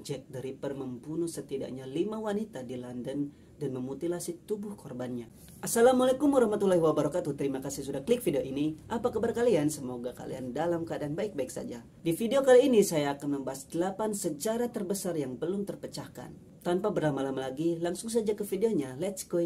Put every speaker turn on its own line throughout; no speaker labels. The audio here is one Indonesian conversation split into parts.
Jack the Ripper membunuh setidaknya 5 wanita di London dan memutilasi tubuh korbannya. Assalamualaikum warahmatullahi wabarakatuh. Terima kasih sudah klik video ini. Apa kabar kalian? Semoga kalian dalam keadaan baik-baik saja. Di video kali ini saya akan membahas 8 sejarah terbesar yang belum terpecahkan. Tanpa berlama-lama lagi, langsung saja ke videonya. Let's go!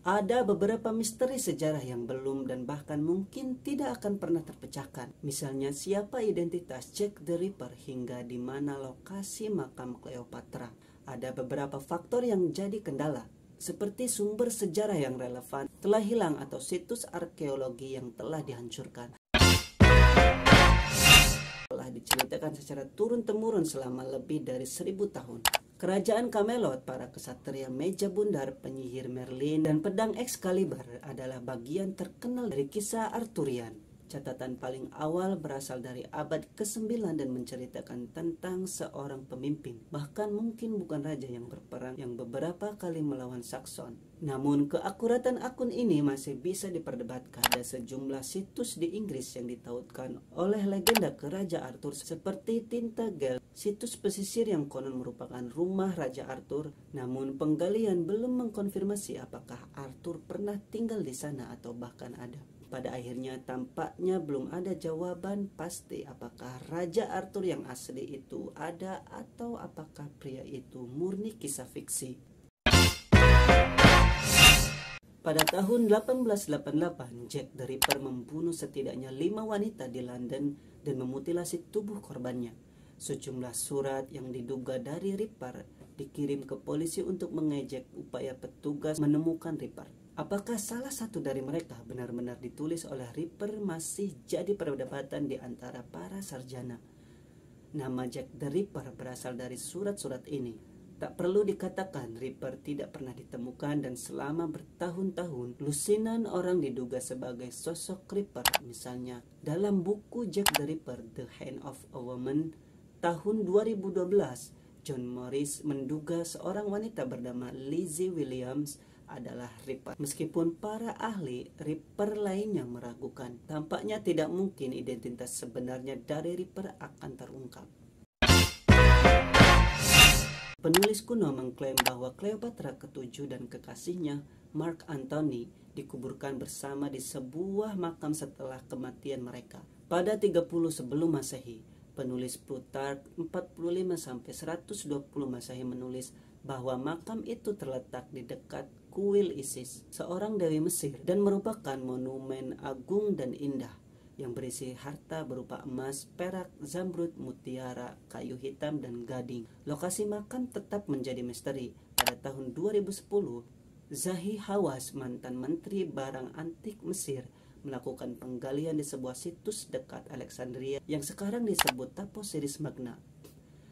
Ada beberapa misteri sejarah yang belum dan bahkan mungkin tidak akan pernah terpecahkan. Misalnya siapa identitas Jack the Ripper hingga di mana lokasi makam Cleopatra. Ada beberapa faktor yang jadi kendala, seperti sumber sejarah yang relevan telah hilang atau situs arkeologi yang telah dihancurkan. Telah diceritakan secara turun-temurun selama lebih dari 1000 tahun. Kerajaan Camelot, para kesatria meja bundar, penyihir Merlin, dan pedang Excalibur adalah bagian terkenal dari kisah Arthurian. Catatan paling awal berasal dari abad ke-9 dan menceritakan tentang seorang pemimpin, bahkan mungkin bukan raja yang berperang yang beberapa kali melawan Saxon. Namun keakuratan akun ini masih bisa diperdebatkan. Ada sejumlah situs di Inggris yang ditautkan oleh legenda ke Raja Arthur seperti Tintagel, situs pesisir yang konon merupakan rumah Raja Arthur. Namun penggalian belum mengkonfirmasi apakah Arthur pernah tinggal di sana atau bahkan ada. Pada akhirnya tampaknya belum ada jawaban pasti apakah Raja Arthur yang asli itu ada atau apakah pria itu murni kisah fiksi. Pada tahun 1888, Jack the Ripper membunuh setidaknya 5 wanita di London dan memutilasi tubuh korbannya. Sejumlah surat yang diduga dari Ripper dikirim ke polisi untuk mengejek upaya petugas menemukan Ripper. Apakah salah satu dari mereka benar-benar ditulis oleh Ripper masih jadi perdebatan di antara para sarjana. Nama Jack the Ripper berasal dari surat-surat ini. Tak perlu dikatakan Ripper tidak pernah ditemukan dan selama bertahun-tahun lusinan orang diduga sebagai sosok Ripper. Misalnya dalam buku Jack the Ripper, The Hand of a Woman tahun 2012, John Morris menduga seorang wanita bernama Lizzie Williams adalah Ripper. Meskipun para ahli Ripper lainnya meragukan, tampaknya tidak mungkin identitas sebenarnya dari Ripper akan terungkap. Penulis kuno mengklaim bahwa Cleopatra ke-7 dan kekasihnya, Mark Antony, dikuburkan bersama di sebuah makam setelah kematian mereka. Pada 30 sebelum Masehi, penulis Plutarch 45-120 Masehi menulis bahwa makam itu terletak di dekat kuil Isis, seorang dewi Mesir, dan merupakan monumen agung dan indah yang berisi harta berupa emas, perak, zamrud, mutiara, kayu hitam, dan gading. Lokasi makam tetap menjadi misteri. Pada tahun 2010, Zahi Hawass, mantan menteri barang antik Mesir, melakukan penggalian di sebuah situs dekat Alexandria yang sekarang disebut Taposiris Magna,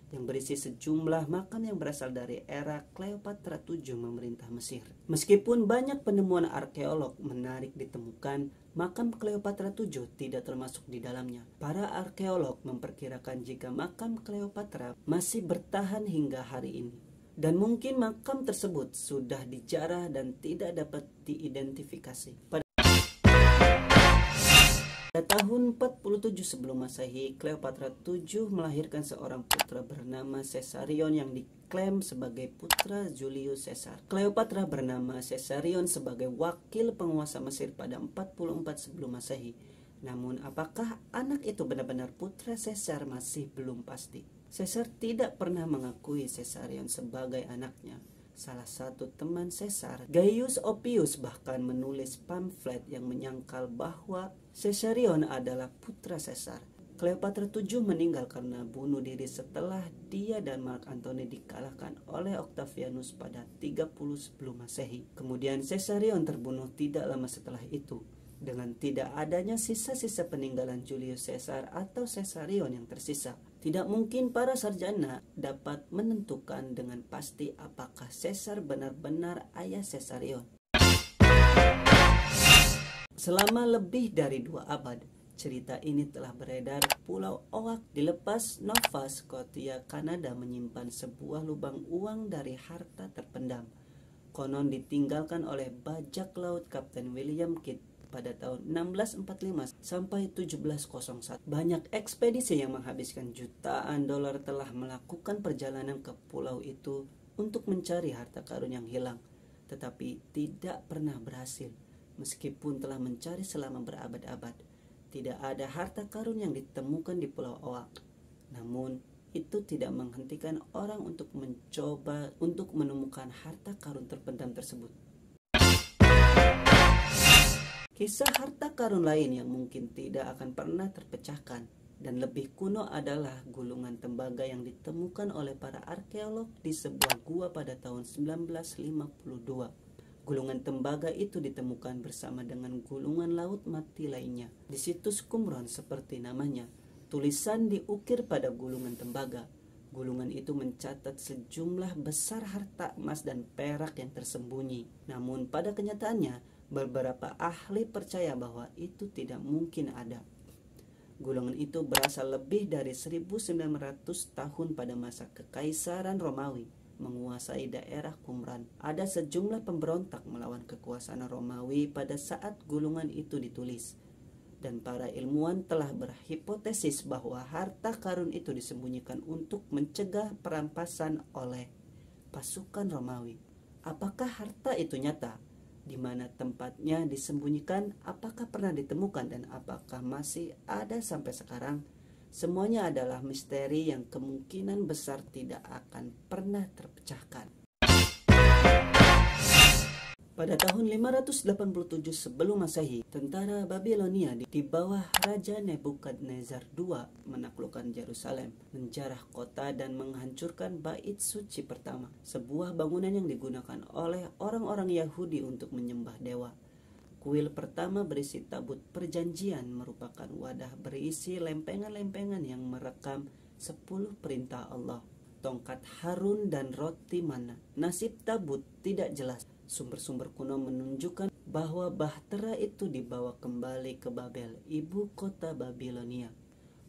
yang berisi sejumlah makam yang berasal dari era Cleopatra VII memerintah Mesir. Meskipun banyak penemuan arkeolog menarik ditemukan, makam Cleopatra VII tidak termasuk di dalamnya. Para arkeolog memperkirakan jika makam Cleopatra masih bertahan hingga hari ini. Dan mungkin makam tersebut sudah dijarah dan tidak dapat diidentifikasi. Pada tahun 47 sebelum Masehi, Cleopatra VII melahirkan seorang putra bernama Caesarion yang diklaim sebagai putra Julius Caesar. Cleopatra bernama Caesarion sebagai wakil penguasa Mesir pada 44 sebelum Masehi. Namun apakah anak itu benar-benar putra Caesar masih belum pasti. Caesar tidak pernah mengakui Caesarion sebagai anaknya. Salah satu teman Caesar, Gaius Oppius, bahkan menulis pamflet yang menyangkal bahwa Caesarion adalah putra Caesar. Cleopatra VII meninggal karena bunuh diri setelah dia dan Mark Antony dikalahkan oleh Octavianus pada 30 sebelum Masehi. Kemudian Caesarion terbunuh tidak lama setelah itu. Dengan tidak adanya sisa-sisa peninggalan Julius Caesar atau Caesarion yang tersisa, tidak mungkin para sarjana dapat menentukan dengan pasti apakah Caesar benar-benar ayah Caesarion. Selama lebih dari 2 abad, cerita ini telah beredar. Pulau Oak di lepas Nova Scotia, Kanada menyimpan sebuah lubang uang dari harta terpendam. Konon ditinggalkan oleh bajak laut Kapten William Kidd pada tahun 1645 sampai 1701. Banyak ekspedisi yang menghabiskan jutaan dolar telah melakukan perjalanan ke pulau itu untuk mencari harta karun yang hilang, tetapi tidak pernah berhasil. Meskipun telah mencari selama berabad-abad, tidak ada harta karun yang ditemukan di Pulau Oak. Namun, itu tidak menghentikan orang untuk mencoba untuk menemukan harta karun terpendam tersebut. Kisah harta karun lain yang mungkin tidak akan pernah terpecahkan dan lebih kuno adalah gulungan tembaga yang ditemukan oleh para arkeolog di sebuah gua pada tahun 1952. Gulungan tembaga itu ditemukan bersama dengan gulungan laut mati lainnya. Di situs Qumran seperti namanya, tulisan diukir pada gulungan tembaga. Gulungan itu mencatat sejumlah besar harta emas dan perak yang tersembunyi. Namun pada kenyataannya, beberapa ahli percaya bahwa itu tidak mungkin ada. Gulungan itu berasal lebih dari 1900 tahun pada masa Kekaisaran Romawi menguasai daerah Qumran. Ada sejumlah pemberontak melawan kekuasaan Romawi pada saat gulungan itu ditulis. Dan para ilmuwan telah berhipotesis bahwa harta karun itu disembunyikan untuk mencegah perampasan oleh pasukan Romawi. Apakah harta itu nyata? Di mana tempatnya disembunyikan? Apakah pernah ditemukan dan apakah masih ada sampai sekarang? Semuanya adalah misteri yang kemungkinan besar tidak akan pernah terpecahkan. Pada tahun 587 sebelum Masehi, tentara Babilonia di bawah Raja Nebukadnezar II menaklukkan Yerusalem, menjarah kota dan menghancurkan Bait Suci pertama, sebuah bangunan yang digunakan oleh orang-orang Yahudi untuk menyembah dewa. Kuil pertama berisi tabut perjanjian merupakan wadah berisi lempengan-lempengan yang merekam 10 perintah Allah, tongkat Harun dan roti mana. Nasib tabut tidak jelas. Sumber-sumber kuno menunjukkan bahwa bahtera itu dibawa kembali ke Babel, ibu kota Babilonia,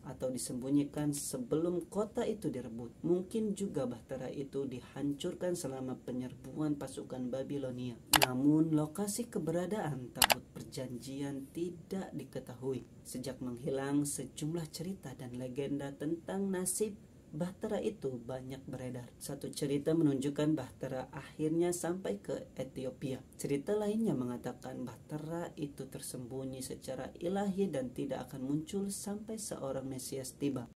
atau disembunyikan sebelum kota itu direbut. Mungkin juga bahtera itu dihancurkan selama penyerbuan pasukan Babilonia. Namun lokasi keberadaan tabut perjanjian tidak diketahui. Sejak menghilang, sejumlah cerita dan legenda tentang nasib bahtera itu banyak beredar. Satu cerita menunjukkan bahtera akhirnya sampai ke Ethiopia. Cerita lainnya mengatakan bahtera itu tersembunyi secara ilahi dan tidak akan muncul sampai seorang Mesias tiba.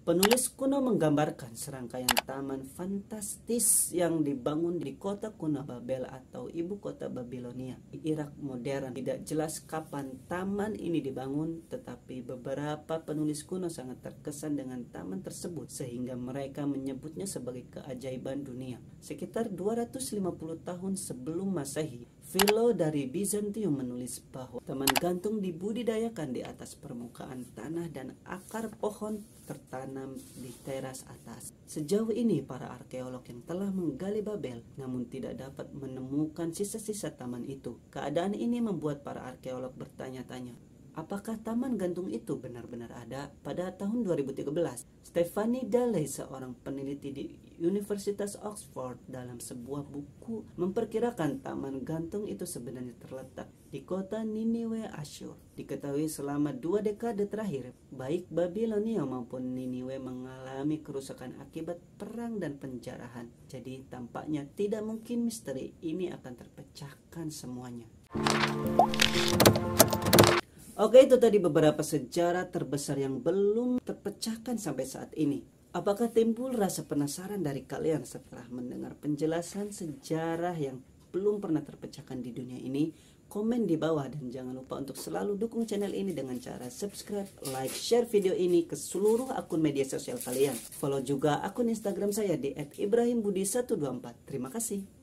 Penulis kuno menggambarkan serangkaian taman fantastis yang dibangun di kota kuno Babel atau ibu kota Babilonia di Irak modern. Tidak jelas kapan taman ini dibangun, tetapi beberapa penulis kuno sangat terkesan dengan taman tersebut sehingga mereka menyebutnya sebagai keajaiban dunia. Sekitar 250 tahun sebelum Masehi, Philo dari Bizantium menulis bahwa taman gantung dibudidayakan di atas permukaan tanah dan akar pohon tertanam di teras atas. Sejauh ini para arkeolog yang telah menggali Babel namun tidak dapat menemukan sisa-sisa taman itu. Keadaan ini membuat para arkeolog bertanya-tanya, apakah taman gantung itu benar-benar ada? Pada tahun 2013, Stephanie Dalley, seorang peneliti di Universitas Oxford, dalam sebuah buku memperkirakan taman gantung itu sebenarnya terletak di kota Niniwe, Asyur. Diketahui selama 2 dekade terakhir, baik Babilonia maupun Niniwe mengalami kerusakan akibat perang dan penjarahan. Jadi tampaknya tidak mungkin misteri ini akan terpecahkan semuanya. Oke, itu tadi beberapa sejarah terbesar yang belum terpecahkan sampai saat ini. Apakah timbul rasa penasaran dari kalian setelah mendengar penjelasan sejarah yang belum pernah terpecahkan di dunia ini? Komen di bawah dan jangan lupa untuk selalu dukung channel ini dengan cara subscribe, like, share video ini ke seluruh akun media sosial kalian. Follow juga akun Instagram saya di @ibrahimbudi124. Terima kasih.